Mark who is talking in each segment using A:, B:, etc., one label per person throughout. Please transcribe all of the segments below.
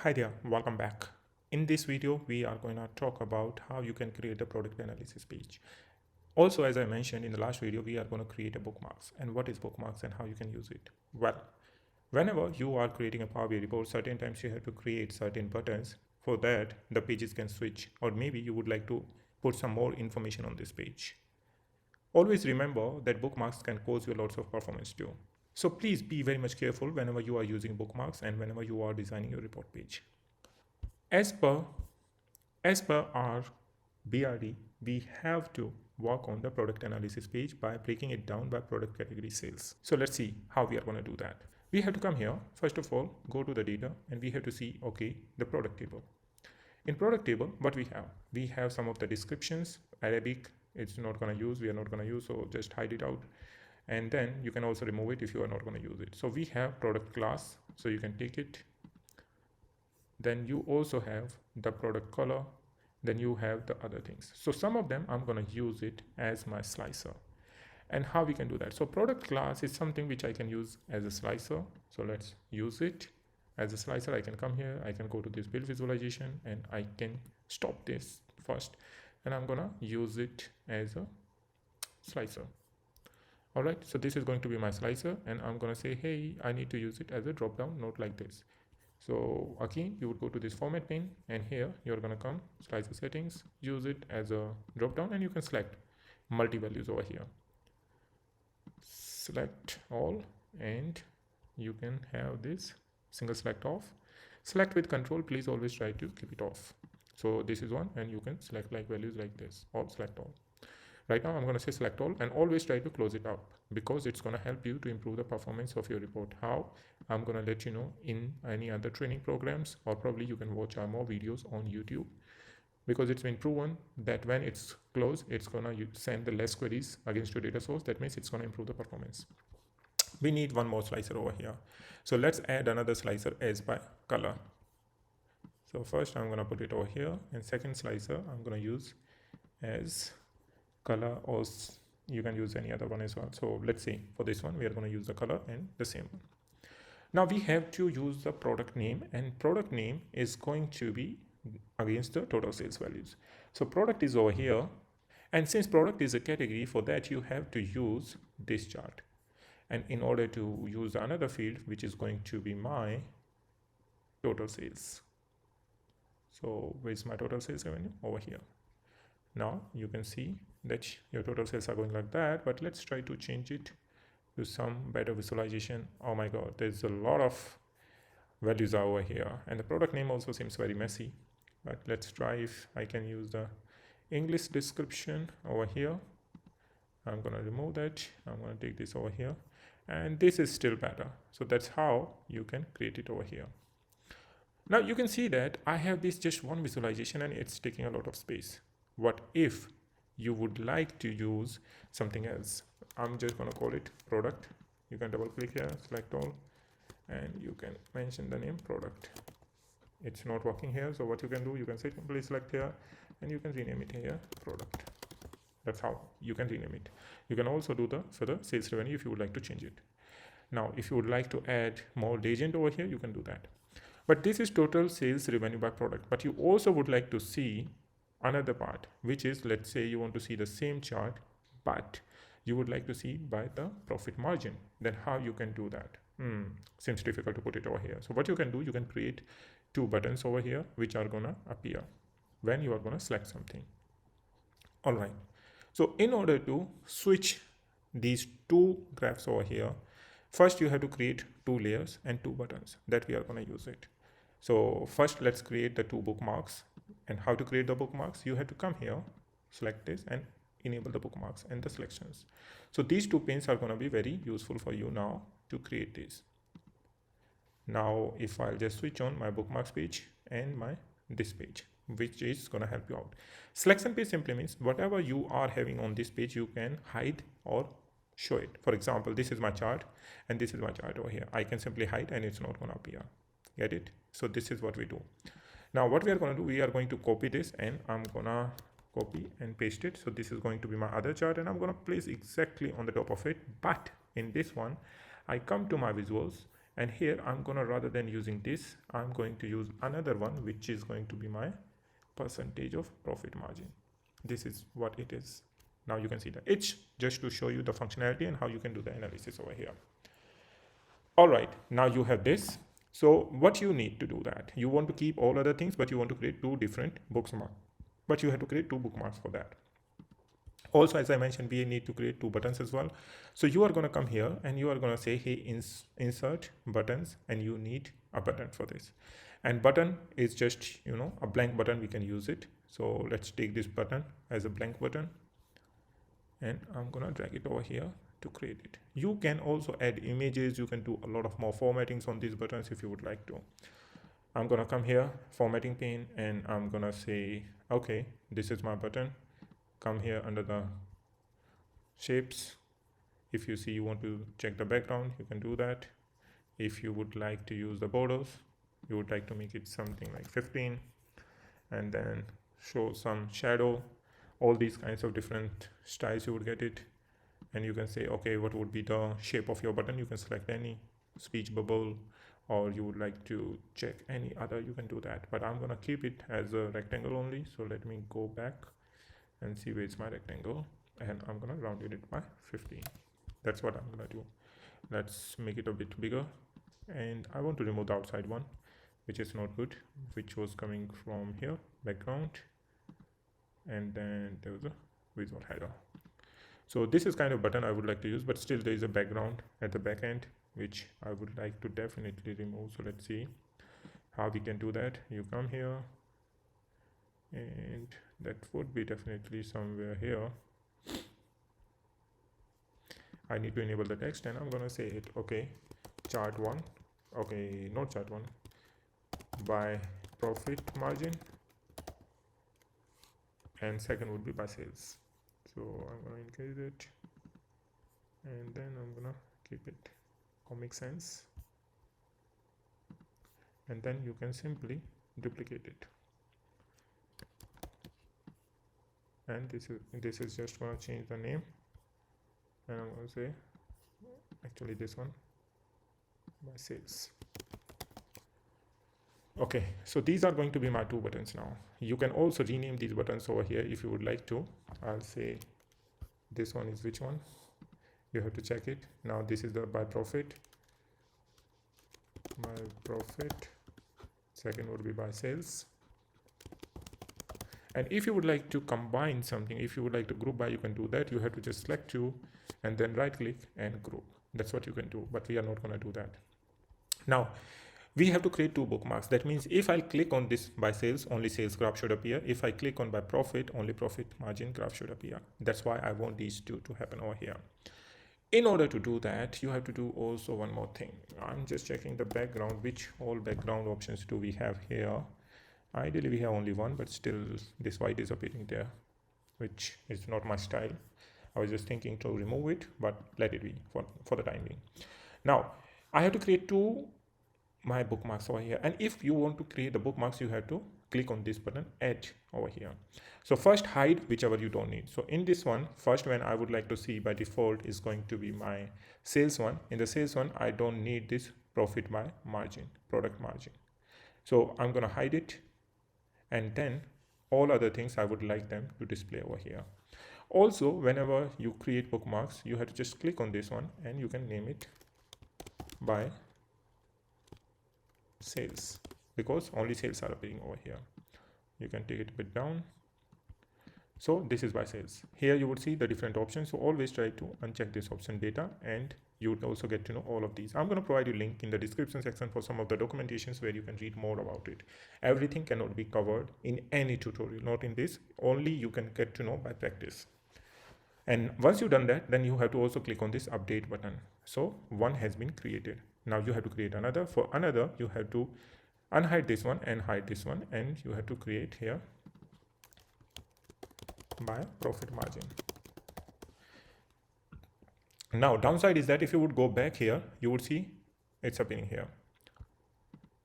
A: Hi there, welcome back. In this video, we are going to talk about how you can create a product analysis page. Also, as I mentioned in the last video, we are going to create a bookmarks and what is bookmarks and how you can use it. Well, whenever you are creating a Power BI report, certain times you have to create certain buttons. For that, the pages can switch, or maybe you would like to put some more information on this page. Always remember that bookmarks can cause you lots of performance too. So please be very much careful whenever you are using bookmarks and whenever you are designing your report page. As per our BRD, we have to work on the product analysis page by breaking it down by product category sales. So let's see how we are going to do that. We have to come here, first of all, go to the data and we have to see, okay, the product table. In product table, what we have? We have some of the descriptions, Arabic, it's not going to use, we are not going to use, so just hide it out. And then you can also remove it if you are not going to use it. So we have product class, so you can take it. Then you also have the product color, then you have the other things. So some of them I'm going to use it as my slicer. And how we can do that? So product class is something which I can use as a slicer. So let's use it as a slicer. I can come here, I can go to this build visualization and I can stop this first. And I'm going to use it as a slicer. All right, so this is going to be my slicer and I'm going to say, hey, I need to use it as a drop down note like this. So again, you would go to this format pane and here you're going to come slicer settings, use it as a drop down and you can select multi values over here. Select all and you can have this single select off. Select with control, please always try to keep it off. So this is one and you can select like values like this or select all. Right now I'm going to say select all and always try to close it up because it's going to help you to improve the performance of your report. How? I'm going to let you know in any other training programs, or probably you can watch our more videos on YouTube, because it's been proven that when it's closed, it's going to send the less queries against your data source. That means it's going to improve the performance. We need one more slicer over here. So let's add another slicer as by color. So first I'm going to put it over here, and second slicer I'm going to use as color, or you can use any other one as well. So let's say for this one we are going to use the color and the same one. Now we have to use the product name, and product name is going to be against the total sales values. So product is over here, and since product is a category, for that you have to use this chart. And in order to use another field, which is going to be my total sales. So where's my total sales revenue? Over here. Now you can see that your total sales are going like that, but let's try to change it to some better visualization. Oh my god, there's a lot of values over here, and the product name also seems very messy. But let's try if I can use the English description over here. I'm going to remove that. I'm going to take this over here, and this is still better. So that's how you can create it over here. Now you can see that I have this just one visualization and it's taking a lot of space. What if you would like to use something else? I'm just going to call it product. You can double click here, select all, and you can mention the name product. It's not working here, so what you can do, you can simply select here and you can rename it here product. That's how you can rename it. You can also do the further sales revenue if you would like to change it. Now if you would like to add more legend over here, you can do that. But this is total sales revenue by product. But you also would like to see another part, which is, let's say you want to see the same chart, but you would like to see by the profit margin. Then how you can do that? Seems difficult to put it over here. So what you can do, you can create two buttons over here which are gonna appear when you are gonna select something. All right, so in order to switch these two graphs over here, first you have to create two layers and two buttons that we are going to use it. So first let's create the two bookmarks. And how to create the bookmarks? You have to come here, select this and enable the bookmarks and the selections. So these two pins are going to be very useful for you now to create this. Now if I'll just switch on my bookmarks page and this page, which is going to help you out. Selection page simply means whatever you are having on this page, you can hide or show it. For example, this is my chart and this is my chart over here. I can simply hide and it's not going to appear. Get it? So this is what we do. Now what we are going to do, we are going to copy this and I'm going to copy and paste it. So this is going to be my other chart and I'm going to place exactly on the top of it. But in this one, I come to my visuals And here I'm gonna, rather than using this, I'm going to use another one, which is going to be my percentage of profit margin. This is what it is. Now you can see that it's just to show you the functionality and how you can do the analysis over here. All right, now you have this. So what you need to do that, you want to keep all other things, but you want to create two different bookmarks. But you have to create two bookmarks for that. Also, as I mentioned, we need to create two buttons as well. So you are going to come here and you are going to say, hey, insert buttons, and you need a button for this. And button is just, a blank button. We can use it. So let's take this button as a blank button, and I'm going to drag it over here to create it. You can also add images. You can do a lot of more formattings on these buttons if you would like to. I'm going to come here, formatting pane, and I'm going to say, okay, this is my button. Come here under the shapes. If you see you want to check the background, you can do that. If you would like to use the borders, you would like to make it something like 15, and then show some shadow, all these kinds of different styles, you would get it. And you can say, okay, what would be the shape of your button? You can select any speech bubble, or you would like to check any other, you can do that. But I'm gonna keep it as a rectangle only. So let me go back and see where it's my rectangle, and I'm gonna round it by 15. That's what I'm gonna do. Let's make it a bit bigger, and I want to remove the outside one, which is not good, which was coming from here, background, and then there was a visual header. So this is kind of button I would like to use, but still there is a background at the back end, which I would like to definitely remove. So let's see how we can do that. You come here, and that would be definitely somewhere here. I need to enable the text, and I'm gonna say it, okay, chart one, okay, not chart one, by profit margin, and second would be by sales. So I'm gonna increase it, and then I'm gonna keep it Comic Sans, and then you can simply duplicate it. And this is just gonna change the name, and I'm gonna say actually this one by sales. Okay, so these are going to be my two buttons now. You can also rename these buttons over here if you would like to. I'll say this one is which one, you have to check it. Now this is the by profit, second would be by sales. And if you would like to combine something, if you would like to group by, you can do that. You have to just select two and then right click and group. That's what you can do, but we are not going to do that. Now we have to create two bookmarks. That means if I click on this by sales, only sales graph should appear. If I click on by profit, only profit margin graph should appear. That's why I want these two to happen over here. In order to do that, you have to do also one more thing. I'm just checking the background, which all background options do we have here. Ideally we have only one, but still this white is appearing there, which is not my style. I was just thinking to remove it, but let it be for the time being. Now I have to create two my bookmarks over here, and if you want to create the bookmarks, you have to click on this button, add over here. So first hide whichever you don't need. So in this one, first one I would like to see by default is going to be my sales one. In the sales one, I don't need this profit by margin, product margin. So I'm going to hide it, and then all other things I would like them to display over here. Also, whenever you create bookmarks, you have to just click on this one and you can name it by sales, because only sales are appearing over here. You can take it a bit down. So this is by sales. Here you would see the different options. So always try to uncheck this option data, and you would also get to know all of these. I'm going to provide you a link in the description section for some of the documentations where you can read more about it. Everything cannot be covered in any tutorial, not in this. Only you can get to know by practice. And once you've done that, then you have to also click on this update button. So one has been created. Now you have to create another. For another, you have to unhide this one and hide this one, and you have to create here by profit margin. Now downside is that if you would go back here, you would see it's appearing here.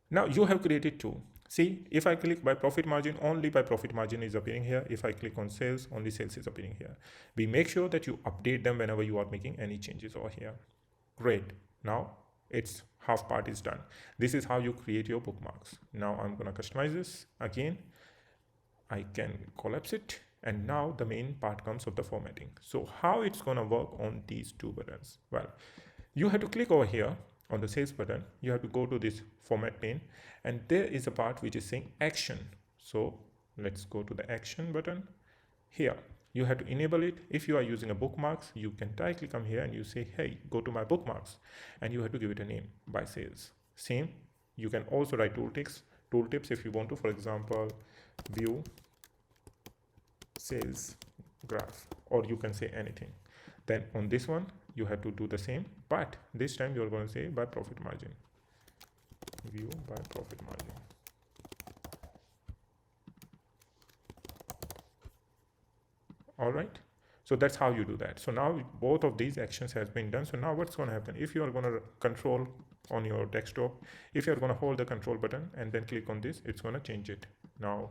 A: Now you have created two. See, if I click by profit margin, only by profit margin is appearing here. If I click on sales, only sales is appearing here. We make sure that you update them whenever you are making any changes over here. Great. Now its half part is done. This is how you create your bookmarks. Now I'm gonna customize this again. I can collapse it, and now the main part comes of the formatting. So how it's gonna work on these two buttons? Well, you have to click over here on the sales button. You have to go to this format pane, and there is a part which is saying action. So let's go to the action button. Here you have to enable it. If you are using a bookmarks, you can directly come here and you say, hey, go to my bookmarks, and you have to give it a name by sales. Same, you can also write tooltips if you want to. For example, view sales graph, or you can say anything. Then on this one you have to do the same, but this time you're going to say by profit margin, view by profit margin. All right, so that's how you do that. So now both of these actions has been done. So now what's going to happen, if you are going to control on your desktop, if you're going to hold the control button and then click on this, it's going to change it. Now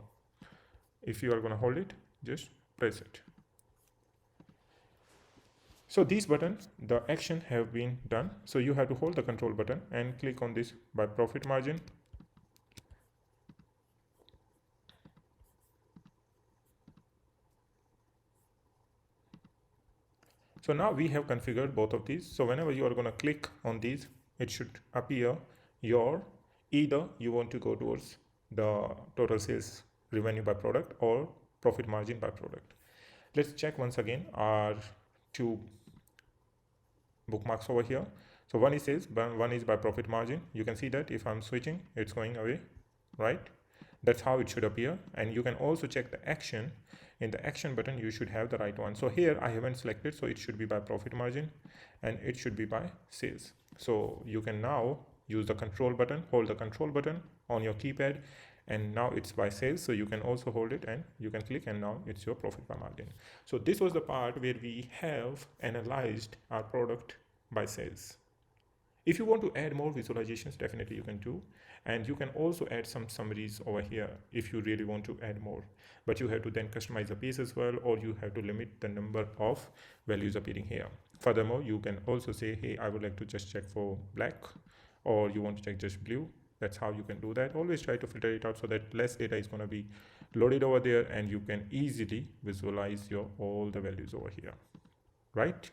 A: if you are going to hold it, just press it. So these buttons, the action have been done. So you have to hold the control button and click on this by profit margin. So now we have configured both of these. So whenever you are going to click on these, it should appear your, either you want to go towards the total sales revenue by product or profit margin by product. Let's check once again our two bookmarks over here. So one is sales, one is by profit margin. You can see that if I'm switching, it's going away, right? That's how it should appear. And you can also check the action. In the action button, you should have the right one. So here I haven't selected, so it should be by profit margin and it should be by sales. So you can now use the control button, hold the control button on your keypad, and now it's by sales. So you can also hold it and you can click, and now it's your profit by margin. So this was the part where we have analyzed our product by sales. If you want to add more visualizations, definitely you can do. And you can also add some summaries over here if you really want to add more. But you have to then customize the piece as well, or you have to limit the number of values appearing here. Furthermore, you can also say, hey, I would like to just check for black, or you want to check just blue. That's how you can do that. Always try to filter it out so that less data is going to be loaded over there and you can easily visualize your all the values over here, right?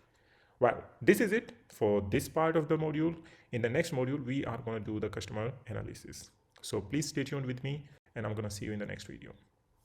A: Well, this is it for this part of the module. In the next module, we are going to do the customer analysis. So please stay tuned with me, and I'm going to see you in the next video.